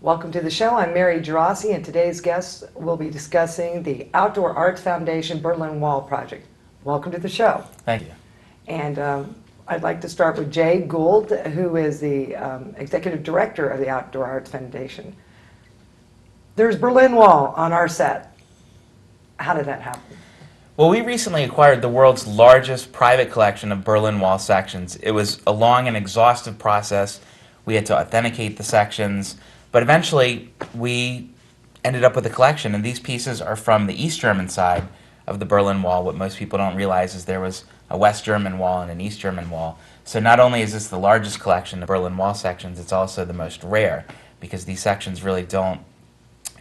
Welcome to the show. I'm Mary Gerasi, and today's guest will be discussing the Outdoor Arts Foundation Berlin Wall project. Welcome to the show. Thank you. And I'd like to start with Jay Gould, who is the Executive Director of the Outdoor Arts Foundation. There's Berlin Wall on our set. How did that happen? Well, we recently acquired the world's largest private collection of Berlin Wall sections. It was a long and exhaustive process. We had to authenticate the sections, but eventually we ended up with a collection, and these pieces are from the East German side of the Berlin Wall. What most people don't realize is there was a West German wall and an East German wall. So not only is this the largest collection of Berlin Wall sections, it's also the most rare, because these sections really don't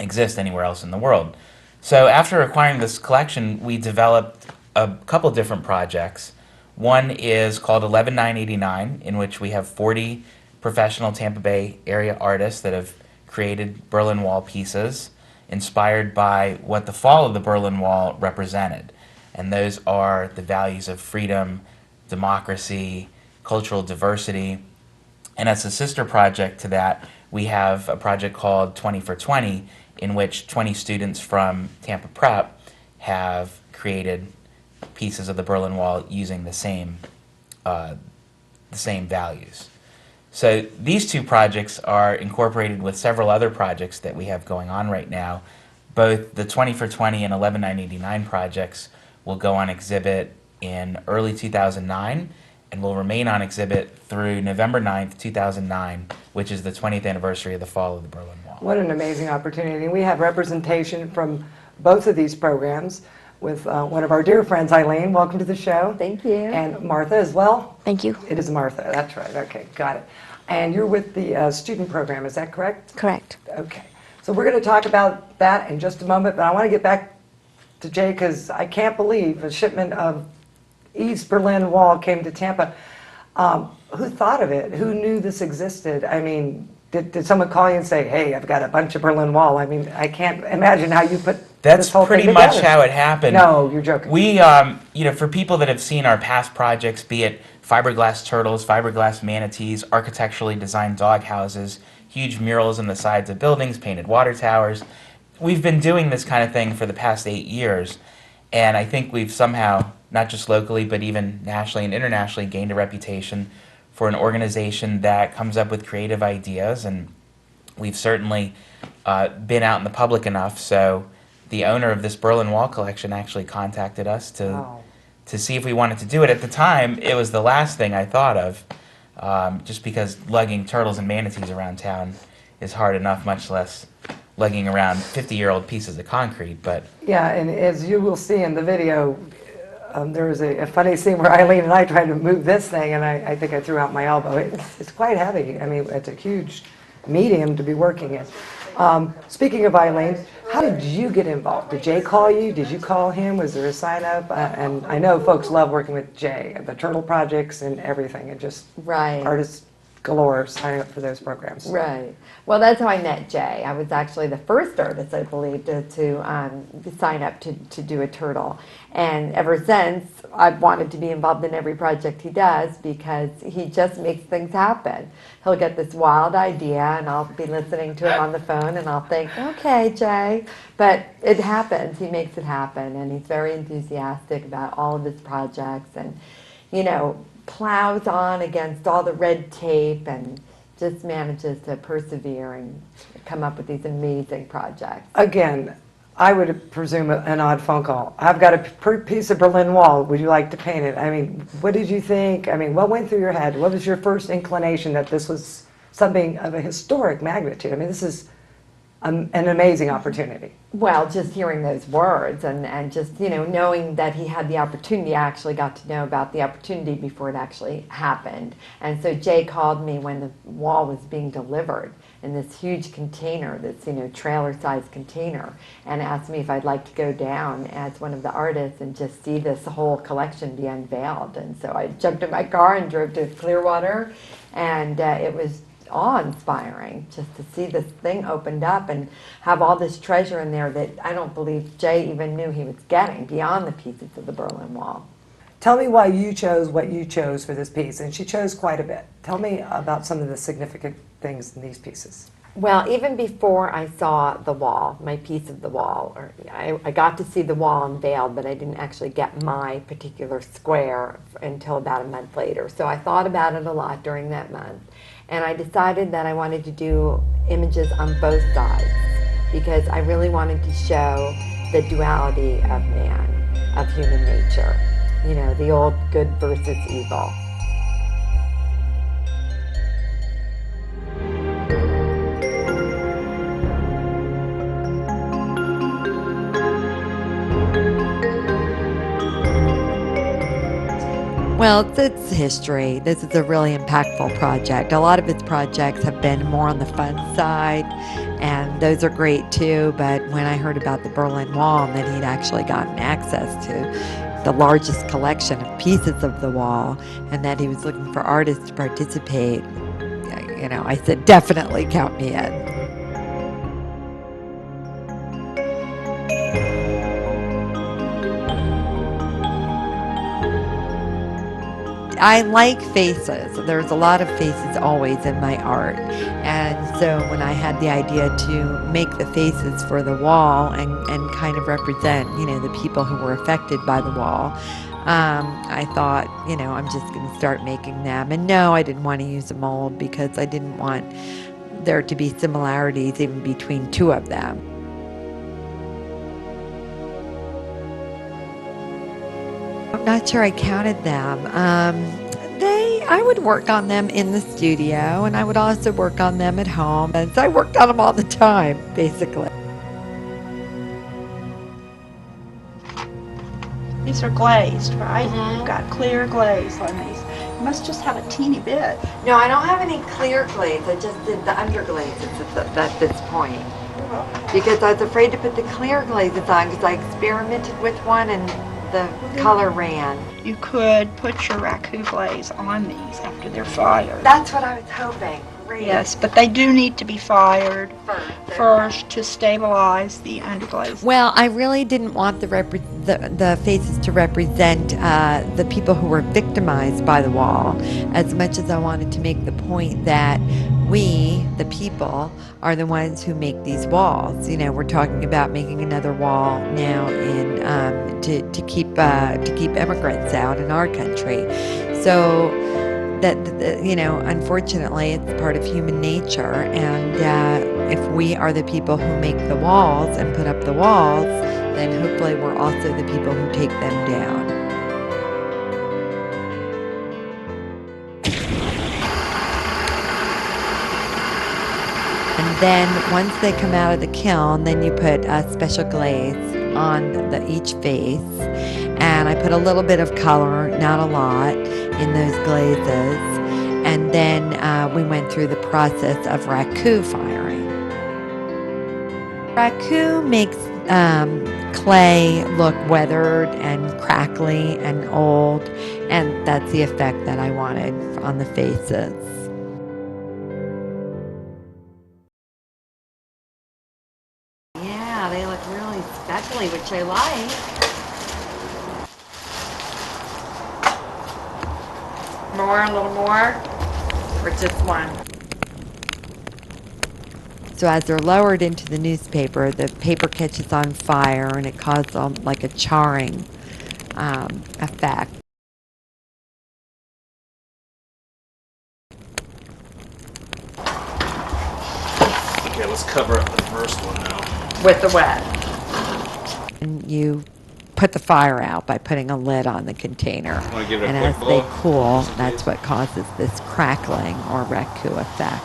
exist anywhere else in the world. So after acquiring this collection, we developed a couple different projects. One is called 11989, in which we have 40 professional Tampa Bay area artists that have created Berlin Wall pieces inspired by what the fall of the Berlin Wall represented. And those are the values of freedom, democracy, cultural diversity. And as a sister project to that, we have a project called 20 for 20, in which 20 students from Tampa Prep have created pieces of the Berlin Wall using the same values. So these two projects are incorporated with several other projects that we have going on right now. Both the 20 for 20 and 11989 projects will go on exhibit in early 2009 and will remain on exhibit through November 9th, 2009, which is the 20th anniversary of the fall of the Berlin Wall. What an amazing opportunity. We have representation from both of these programs with one of our dear friends, Eileen. Welcome to the show. Thank you. And Martha as well. Thank you. It is Martha, that's right. Okay, got it. And you're with the student program, is that correct? Correct. Okay. So we're going to talk about that in just a moment, but I want to get back to Jay because I can't believe a shipment of East Berlin Wall came to Tampa. Who thought of it? Who knew this existed? I mean, did someone call you and say, hey, I've got a bunch of Berlin Wall? I mean, I can't imagine how you put That's this whole pretty thing much together. how it happened. No, you're joking. We, for people that have seen our past projects, be it fiberglass turtles, fiberglass manatees, architecturally designed dog houses, huge murals on the sides of buildings, painted water towers, we've been doing this kind of thing for the past 8 years, and I think we've somehow, not just locally, but even nationally and internationally, gained a reputation for an organization that comes up with creative ideas, and we've certainly been out in the public enough, so the owner of this Berlin Wall collection actually contacted us to see if we wanted to do it. At the time, it was the last thing I thought of, just because lugging turtles and manatees around town is hard enough, much less lugging around 50-year-old pieces of concrete. But yeah, and as you will see in the video, there was a funny scene where Eileen and I tried to move this thing, and I think I threw out my elbow. It's quite heavy. I mean, it's a huge medium to be working in. Speaking of Eileen, how did you get involved? Did Jay call you? Did you call him? Was there a sign-up? And I know folks love working with Jay, the turtle projects and everything, and just artists galore signing up for those programs. Right. Well, that's how I met Jay. I was actually the first artist, I believe, to sign up to do a turtle. And ever since, I've wanted to be involved in every project he does because he just makes things happen. He'll get this wild idea, and I'll be listening to him on the phone, and I'll think, okay, Jay. But it happens. He makes it happen, and he's very enthusiastic about all of his projects, and, plows on against all the red tape and just manages to persevere and come up with these amazing projects. Again, I would presume an odd phone call. I've got a piece of Berlin Wall. Would you like to paint it? I mean, what did you think? I mean, what went through your head? What was your first inclination that this was something of a historic magnitude? I mean, this is an amazing opportunity. Well, just hearing those words and just, knowing that he had the opportunity, I actually got to know about the opportunity before it actually happened. And so Jay called me when the wall was being delivered in this huge container, this, trailer-sized container, and asked me if I'd like to go down as one of the artists and just see this whole collection be unveiled. And so I jumped in my car and drove to Clearwater, and it was awe-inspiring just to see this thing opened up and have all this treasure in there that I don't believe Jay even knew he was getting beyond the pieces of the Berlin Wall. Tell me why you chose what you chose for this piece, and she chose quite a bit. Tell me about some of the significant things in these pieces. Well, even before I saw the wall, my piece of the wall, or I got to see the wall unveiled, but I didn't actually get my particular square until about a month later. So I thought about it a lot during that month. And I decided that I wanted to do images on both sides because I really wanted to show the duality of man, of human nature. You know, the old good versus evil. Well, it's history. This is a really impactful project. A lot of its projects have been more on the fun side, and those are great too. But when I heard about the Berlin Wall and that he'd actually gotten access to the largest collection of pieces of the wall, and that he was looking for artists to participate, you know, I said, definitely count me in. I like faces. There's a lot of faces always in my art. And so when I had the idea to make the faces for the wall and kind of represent, you know, the people who were affected by the wall, I thought, you know, I'm just going to start making them. And no, I didn't want to use a mold because I didn't want there to be similarities even between two of them. I'm not sure I counted them. I would work on them in the studio, and I would also work on them at home. And so I worked on them all the time, basically. These are glazed, right? Mhm. You've got clear glaze on these. You must just have a teeny bit. No, I don't have any clear glaze. I just did the underglazes at this point. Because I was afraid to put the clear glazes on because I experimented with one and the color ran. You could put your raku glaze on these after they're fired. That's what I was hoping. Great. Yes, but they do need to be fired First. first to stabilize the underglaze. Well, I really didn't want the faces to represent the people who were victimized by the wall as much as I wanted to make the point that we, the people, are the ones who make these walls. You know, we're talking about making another wall now to keep immigrants out in our country. So you know, unfortunately, it's part of human nature. And if we are the people who make the walls and put up the walls, then hopefully we're also the people who take them down. And then once they come out of the kiln, then you put a special glaze on each face. And I put a little bit of color, not a lot, in those glazes. And then we went through the process of raku firing. Raku makes clay look weathered and crackly and old, and that's the effect that I wanted on the faces. Yeah, they look really speckly, which I like. More, a little more, or just one? So as they're lowered into the newspaper, the paper catches on fire and it causes like a charring effect. Okay, let's cover up the first one now. With the wet. And you put the fire out by putting a lid on the container. Wanna give it a And quick as they blow? cool, Just in that's case. what causes this crackling or raku effect.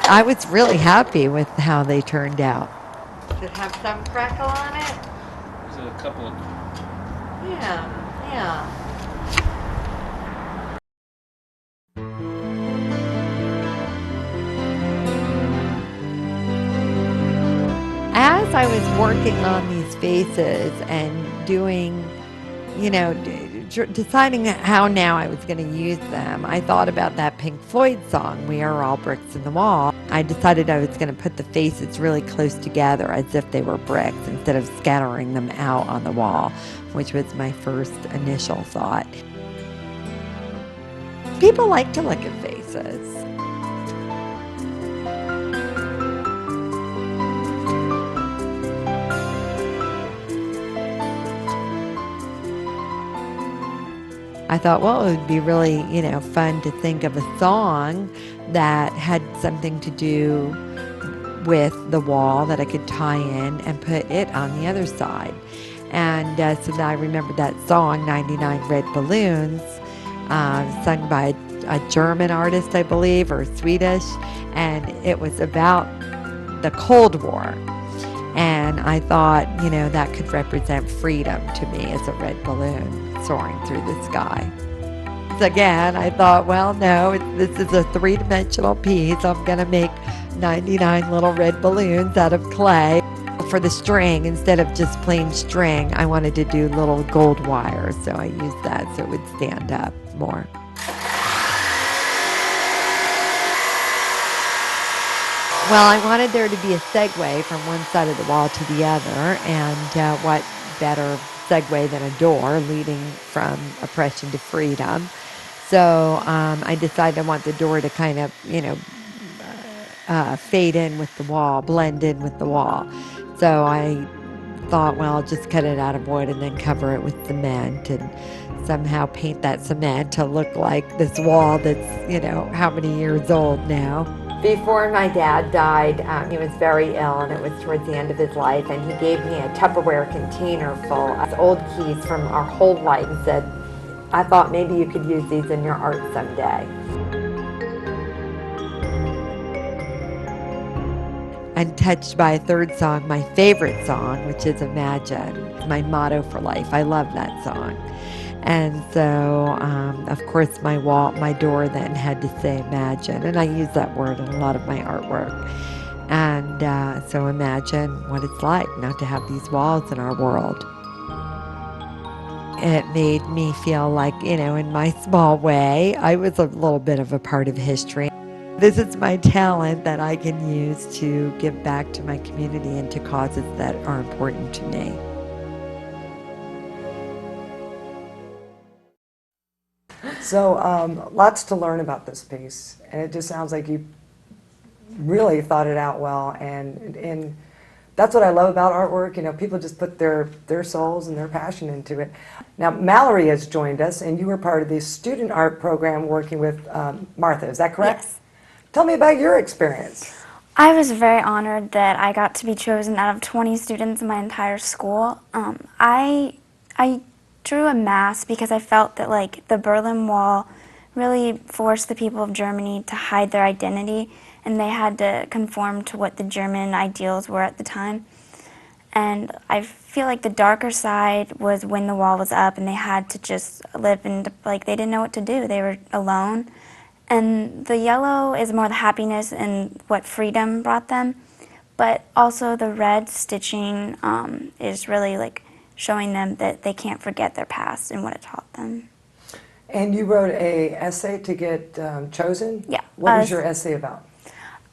I was really happy with how they turned out. Does it have some crackle on it? There's a couple of... Yeah, yeah. As I was working on these faces and doing, you know, deciding how now I was going to use them, I thought about that Pink Floyd song, We Are All Bricks in the Wall. I decided I was going to put the faces really close together as if they were bricks instead of scattering them out on the wall, which was my first initial thought. People like to look at faces. I thought, well, it would be really, fun to think of a song that had something to do with the wall that I could tie in and put it on the other side. And so then I remembered that song, 99 Red Balloons, sung by a German artist, I believe, or Swedish. And it was about the Cold War. And I thought, that could represent freedom to me as a red balloon soaring through the sky. So again, I thought, well, no, this is a three-dimensional piece. I'm going to make 99 little red balloons out of clay. For the string, instead of just plain string, I wanted to do little gold wires. So I used that so it would stand up more. Well, I wanted there to be a segue from one side of the wall to the other, and what better segue than a door leading from oppression to freedom. So I decided I want the door to kind of, fade in with the wall, blend in with the wall. So I thought, well, I'll just cut it out of wood and then cover it with cement and somehow paint that cement to look like this wall that's, how many years old now. Before my dad died, he was very ill, and it was towards the end of his life, and he gave me a Tupperware container full of old keys from our whole life and said, I thought maybe you could use these in your art someday. I'm touched by a third song, my favorite song, which is Imagine. It's my motto for life. I love that song. And so, of course, my door then had to say imagine, and I use that word in a lot of my artwork. And so imagine what it's like not to have these walls in our world. It made me feel like, in my small way, I was a little bit of a part of history. This is my talent that I can use to give back to my community and to causes that are important to me. So lots to learn about this piece, and it just sounds like you really thought it out well, and that's what I love about artwork. People just put their souls and their passion into it. Now, Mallory has joined us, and you were part of the student art program working with Martha. Is that correct? Yes. Tell me about your experience. I was very honored that I got to be chosen out of 20 students in my entire school. I drew a mask because I felt that the Berlin Wall really forced the people of Germany to hide their identity, and they had to conform to what the German ideals were at the time. And I feel like the darker side was when the wall was up and they had to just live in, they didn't know what to do. They were alone. And the yellow is more the happiness and what freedom brought them. But also the red stitching is really showing them that they can't forget their past and what it taught them. And you wrote an essay to get chosen? Yeah. What was your essay about?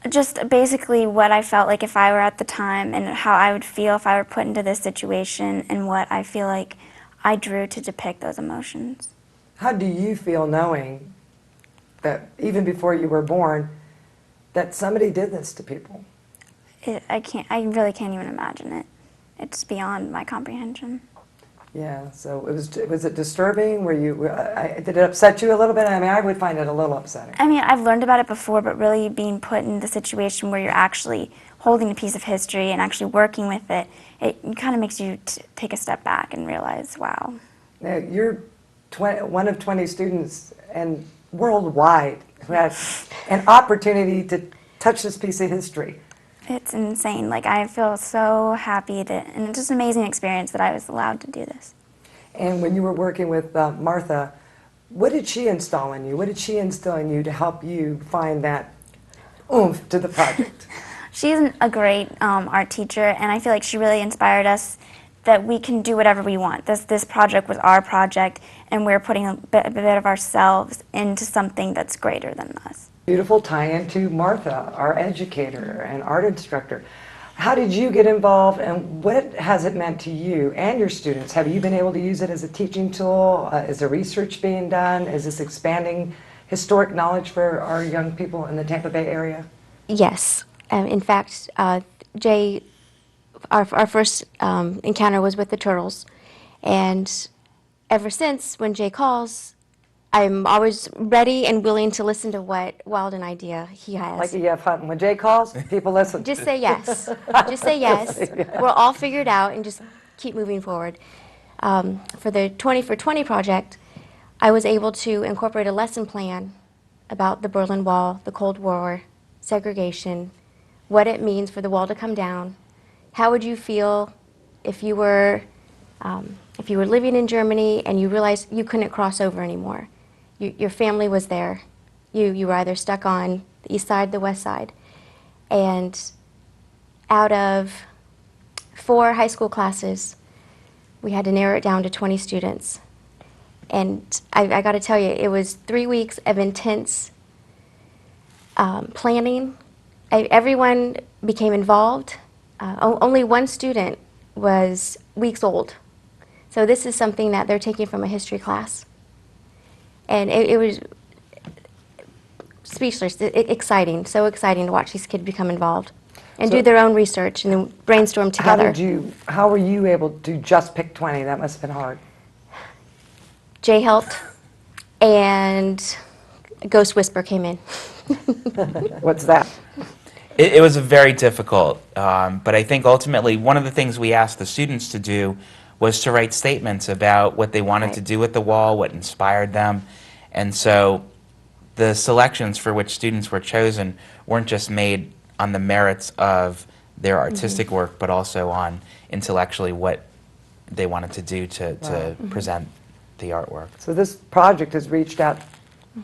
Just basically what I felt like if I were at the time and how I would feel if I were put into this situation and what I feel like I drew to depict those emotions. How do you feel knowing that even before you were born, that somebody did this to people? I really can't even imagine it. It's beyond my comprehension. Yeah, so was it disturbing? Did it upset you a little bit? I mean, I would find it a little upsetting. I mean, I've learned about it before, but really being put in the situation where you're actually holding a piece of history and actually working with it, it kind of makes you take a step back and realize, wow. Now, you're one of 20 students and worldwide who has an opportunity to touch this piece of history. It's insane. I feel so happy and it's just an amazing experience that I was allowed to do this. And when you were working with Martha, what did she install in you? What did she instill in you to help you find that oomph to the project? She's a great art teacher, and I feel like she really inspired us that we can do whatever we want. This project was our project, and we're putting a bit of ourselves into something that's greater than us. Beautiful tie-in to Martha, our educator and art instructor. How did you get involved, and what has it meant to you and your students? Have you been able to use it as a teaching tool? Is there research being done? Is this expanding historic knowledge for our young people in the Tampa Bay area? Yes. In fact, Jay, our first encounter was with the turtles. And ever since, when Jay calls, I'm always ready and willing to listen to what wild an idea he has. Like E.F. Hutton, when Jay calls, people listen. Just say yes. Just say yes. We'll all figure it out and just keep moving forward. For the 20 for 20 project, I was able to incorporate a lesson plan about the Berlin Wall, the Cold War, segregation, what it means for the wall to come down. How would you feel if you were living in Germany and you realized you couldn't cross over anymore? Your family was there. You were either stuck on the east side, the west side. And out of 4 high school classes, we had to narrow it down to 20 students. And I got to tell you, it was 3 weeks of intense planning. Everyone became involved. Only one student was weeks old. So this is something that they're taking from a history class. And it was speechless, exciting, so exciting to watch these kids become involved and do their own research and then brainstorm together. How were you able to just pick 20? That must have been hard. Jay helped, and Ghost Whisper came in. What's that? It was very difficult, but I think ultimately one of the things we asked the students to do was to write statements about what they wanted to do with the wall, what inspired them. And so the selections for which students were chosen weren't just made on the merits of their artistic work, but also on intellectually what they wanted to do to present the artwork. So this project has reached out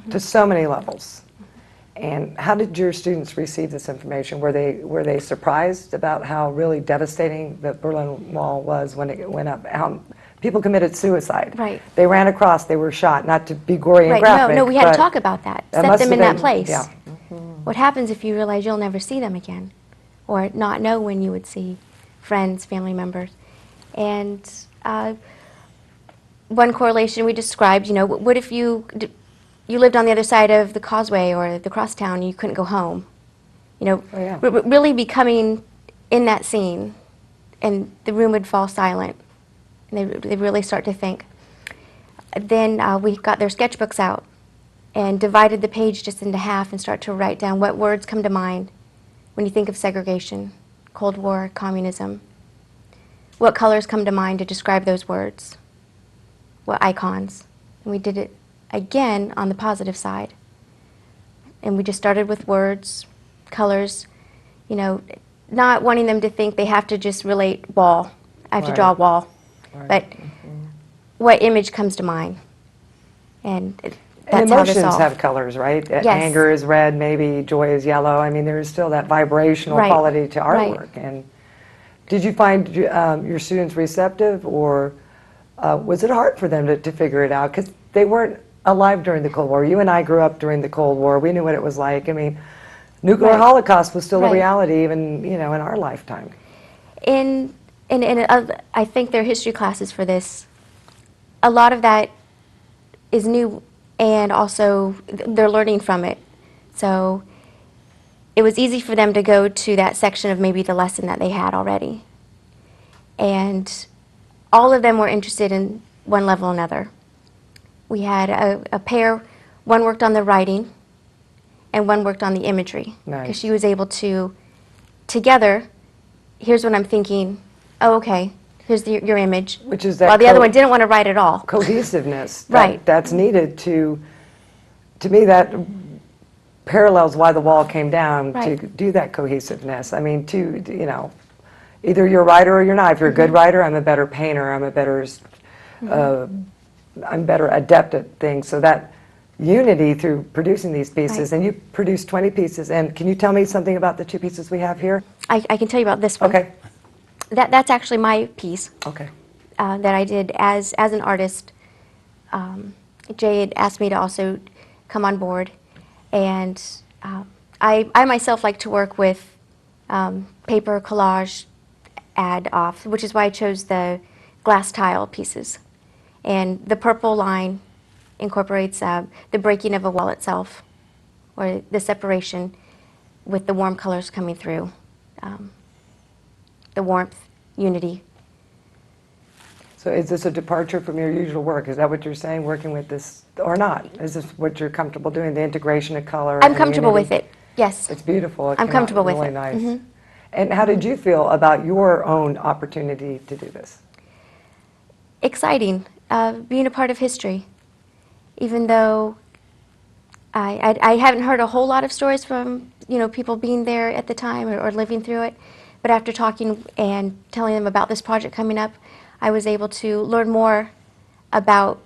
to so many levels. And how did your students receive this information? Were they surprised about how really devastating the Berlin Wall was when it went up? How people committed suicide. Right. They ran across, they were shot, not to be gory and Right, graphic. no, we had but to talk about that, set must them have in that been- place. yeah. What happens if you realize you'll never see them again, or not know when you would see friends, family members? And one correlation we described, what if you lived on the other side of the causeway or the crosstown and you couldn't go home? Oh, yeah. Really becoming in that scene, and the room would fall silent, and they really start to think. Then we got their sketchbooks out and divided the page just into half and start to write down what words come to mind when you think of segregation, Cold War, communism. What colors come to mind to describe those words? What icons? And we did it again on the positive side. And we just started with words, colors, not wanting them to think they have to just relate wall. I have to draw a wall. Right. But what image comes to mind? And that's And how this emotions all... have colors, right? Yes. Anger is red, maybe joy is yellow. I mean, there is still that vibrational Right. quality to Right. artwork. And did you find your students receptive, or was it hard for them to figure it out? Because they weren't alive during the Cold War. You and I grew up during the Cold War. We knew what it was like. I mean, nuclear Right. holocaust was still a Right. reality even, in our lifetime. In I think their history classes for this, a lot of that is new, and also they're learning from it. So it was easy for them to go to that section of maybe the lesson that they had already. And all of them were interested in one level or another. We had a pair, one worked on the writing and one worked on the imagery. Nice. Because she was able to, together, here's what I'm thinking, oh, okay, here's your image. Which is that While the other one didn't want to write at all. Cohesiveness Right. that's needed to me, that parallels why the wall came down, to Right. do that cohesiveness. I mean, either you're a writer or you're not. If you're a good writer, I'm a better painter, I'm better adept at things. So that unity through producing these pieces, Right. and you produced 20 pieces. And can you tell me something about the 2 pieces we have here? I can tell you about this one. Okay. That's actually my piece Okay. that I did as an artist. Jay had asked me to also come on board, and I myself like to work with paper collage ad off, which is why I chose the glass tile pieces. And the purple line incorporates the breaking of a wall itself, or the separation with the warm colors coming through, the warmth, unity. So is this a departure from your usual work? Is that what you're saying, working with this, or not? Is this what you're comfortable doing, the integration of color? I'm and comfortable unity? with it, yes. It's beautiful. It I'm came out comfortable with really it. nice. Mhm. And how did you feel about your own opportunity to do this? Exciting, being a part of history, even though I haven't heard a whole lot of stories from people being there at the time or living through it, but after talking and telling them about this project coming up, I was able to learn more about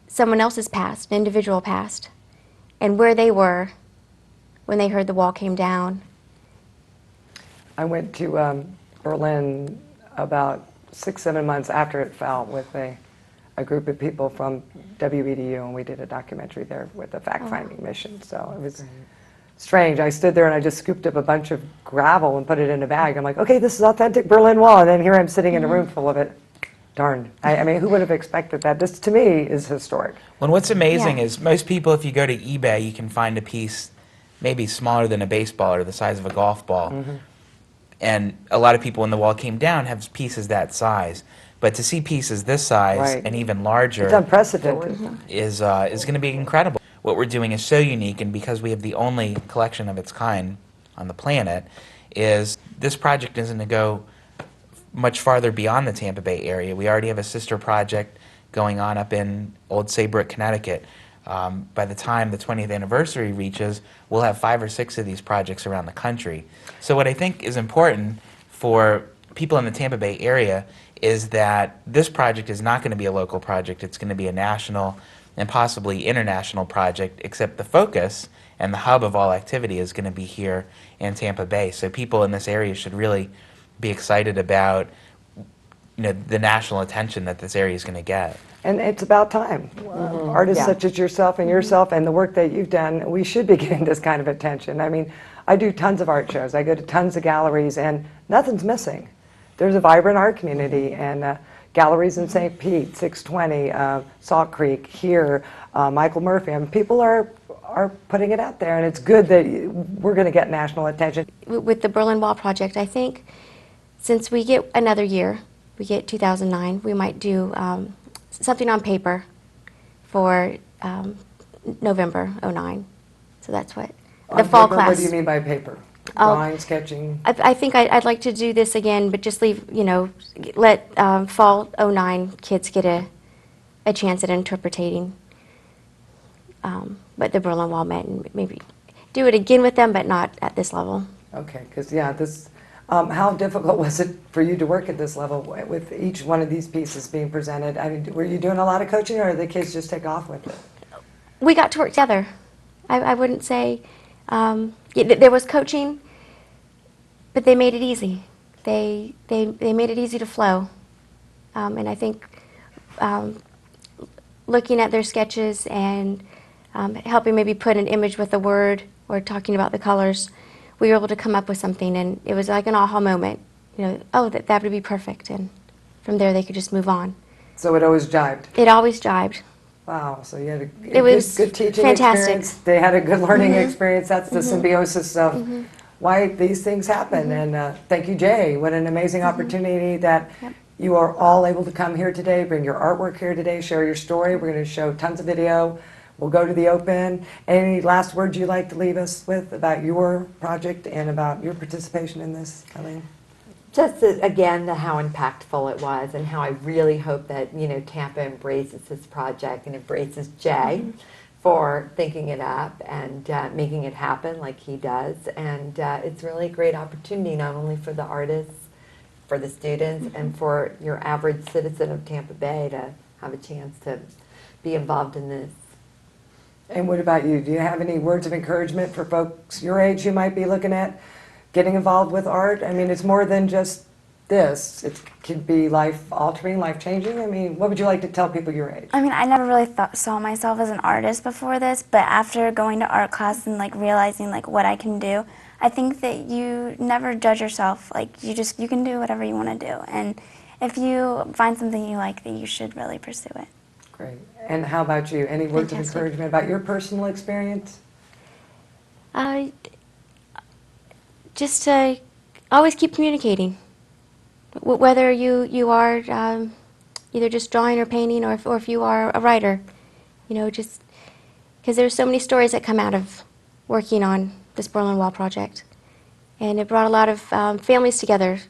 someone else's past, an individual past, and where they were when they heard the wall came down. I went to Berlin about 6, 7 months after it fell with a group of people from WEDU, and we did a documentary there with a fact-finding mission. So it was strange. I stood there and I just scooped up a bunch of gravel and put it in a bag. I'm like, okay, this is authentic Berlin Wall. And then here I'm sitting in a room full of it. Darn. I mean, who would have expected that? This, to me, is historic. Well, and what's amazing Yeah. is most people, if you go to eBay, you can find a piece maybe smaller than a baseball or the size of a golf ball. And a lot of people, when the wall came down, have pieces that size. But to see pieces this size Right. and even larger It's unprecedented. is going to be incredible. What we're doing is so unique, and because we have the only collection of its kind on the planet, is this project isn't going to go much farther beyond the Tampa Bay area. We already have a sister project going on up in Old Saybrook, Connecticut. By the time the 20th anniversary reaches, we'll have 5 or 6 of these projects around the country. So what I think is important for people in the Tampa Bay area is that this project is not going to be a local project. It's going to be a national and possibly international project, except the focus and the hub of all activity is going to be here in Tampa Bay. So people in this area should really be excited about the national attention that this area is going to get. And it's about time. Artists Yeah. such as yourself and yourself and the work that you've done, we should be getting this kind of attention. I mean, I do tons of art shows. I go to tons of galleries, and nothing's missing. There's a vibrant art community, and galleries in St. Pete, 620, Salt Creek, here, Michael Murphy. I mean, people are putting it out there, and it's good that we're going to get national attention. With the Berlin Wall project, I think since we get another year, we get 2009, we might do something on paper for November '09. So that's what the On fall paper, class. What do you mean by paper? Oh. Drawing, sketching? I think I'd like to do this again, but just leave, let fall '09 kids get a chance at interpreting what the Berlin Wall meant, and maybe do it again with them, but not at this level. Okay, because this. How difficult was it for you to work at this level with each one of these pieces being presented? I mean, were you doing a lot of coaching, or did the kids just take off with it? We got to work together. I wouldn't say there was coaching, but they made it easy. They made it easy to flow, and I think looking at their sketches and helping maybe put an image with a word or talking about the colors, we were able to come up with something, and it was like an aha moment. Oh, that would be perfect, and from there they could just move on. So it always jibed. It always jibed. Wow, so you had a It was good teaching fantastic. experience. They had a good learning experience. That's the symbiosis of why these things happen. And thank you, Jay. What an amazing opportunity that you are all able to come here today, bring your artwork here today, share your story. We're going to show tons of video. We'll go to the open. Any last words you'd like to leave us with about your project and about your participation in this, Eileen? Just again, how impactful it was, and how I really hope that Tampa embraces this project and embraces Jay for thinking it up and making it happen like he does. And it's really a great opportunity, not only for the artists, for the students, and for your average citizen of Tampa Bay to have a chance to be involved in this. And what about you? Do you have any words of encouragement for folks your age who might be looking at getting involved with art? I mean, it's more than just this, it can be life-altering, life-changing? I mean, what would you like to tell people your age? I mean, I never really saw myself as an artist before this, but after going to art class and like realizing like what I can do, I think that you never judge yourself. Like you can do whatever you want to do, and if you find something you like, that you should really pursue it. Great. And how about you? Any words of Fantastic. encouragement about your personal experience? Just always keep communicating. Whether you are either just drawing or painting, or if you are a writer, just because there's so many stories that come out of working on this Berlin Wall project, and it brought a lot of families together,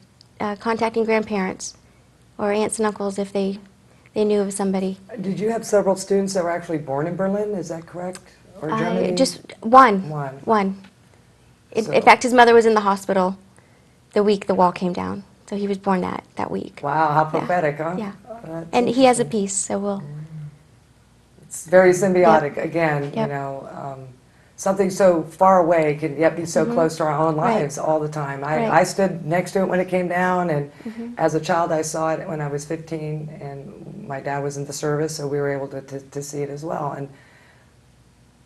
contacting grandparents or aunts and uncles if they knew of somebody. Did you have several students that were actually born in Berlin? Is that correct? Or Germany? Just one. One. One. So- In fact, his mother was in the hospital the week the wall came down, so he was born that week. Wow, how Yeah. prophetic, huh? Yeah. That's And he has a interesting. piece, so we'll. It's very symbiotic. Again, you Yep. know, something so far away can yet be so close to our own Right. lives all the time. Right. I stood next to it when it came down, and Mm-hmm. as a child I saw it when I was 15, and my dad was in the service, so we were able to see it as well. And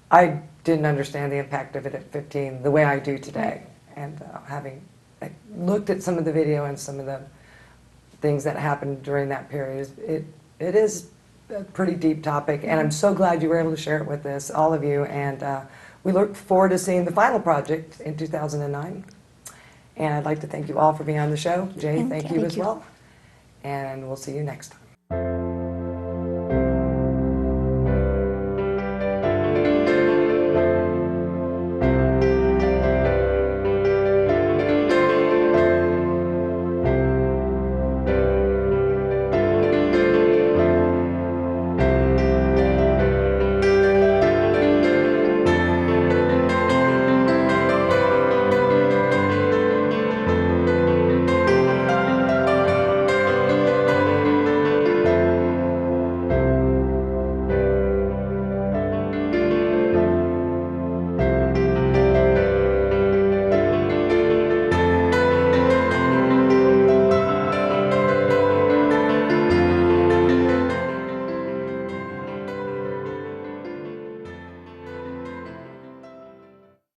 I didn't understand the impact of it at 15 the way I do today. And having looked at some of the video and some of the things that happened during that period, it is a pretty deep topic, and I'm so glad you were able to share it with us, all of you, and we look forward to seeing the final project in 2009. And I'd like to thank you all for being on the show. Jay, thank you as well. And we'll see you next time.